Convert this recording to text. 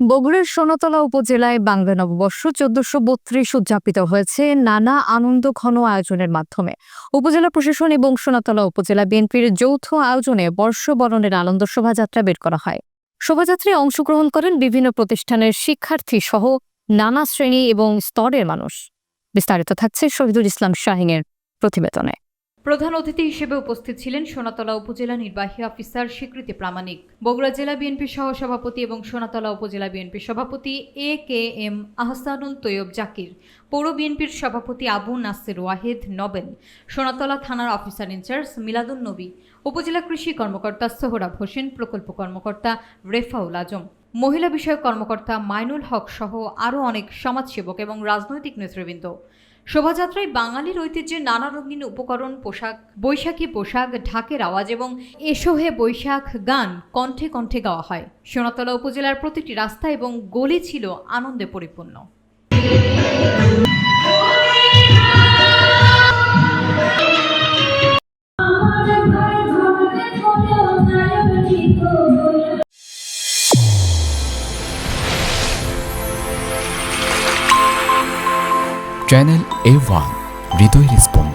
বগুড়ার সোনাতলা উপজেলায় বাংলা নববর্ষ ১৪৩২ উদযাপিত হয়েছে নানা আনন্দঘন আয়োজনের মাধ্যমে। উপজেলা প্রশাসন এবং সোনাতলা উপজেলা বিএনপির যৌথ আয়োজনে বর্ষবরণের আনন্দ শোভাযাত্রা বের করা হয়। শোভাযাত্রায় অংশগ্রহণ করেন বিভিন্ন প্রতিষ্ঠানের শিক্ষার্থী সহ নানা শ্রেণী এবং স্তরের মানুষ। বিস্তারিত থাকছে শহীদুল ইসলাম শাহীনের প্রতিবেদনে। প্রধান অতিথি হিসেবে উপস্থিত ছিলেন সোনাতলা উপজেলা নির্বাহী অফিসার স্বীকৃতি প্রামাণিক, বগুড়া জেলা বিএনপির সহসভাপতি এবং সোনাতলা উপজেলা বিএনপির সভাপতি AKM আহসানুল তৈয়ব জাকির, পৌর বিএনপির সভাপতি আবু নাসের ওয়াহিদ নবেল, সোনাতলা থানার অফিসার ইনচার্জ মিলাদুন নবী, উপজেলা কৃষি কর্মকর্তা সোহরাব হোসেন, প্রকল্প কর্মকর্তা রেফাউল আজম, মহিলা বিষয়ক কর্মকর্তা মাইনুল হক সহ আরও অনেক সমাজসেবক এবং রাজনৈতিক নেতৃবৃন্দ। শোভাযাত্রায় বাঙালির ঐতিহ্যের নানা রঙিন উপকরণ, পোশাক, বৈশাখী পোশাক, ঢাকের আওয়াজ এবং এসো হে বৈশাখ গান কণ্ঠে কণ্ঠে গাওয়া হয়। সোনাতলা উপজেলার প্রতিটি রাস্তা এবং গলি ছিল আনন্দে পরিপূর্ণ। চ্যানেল A1 হৃদয়ের স্পন্দন।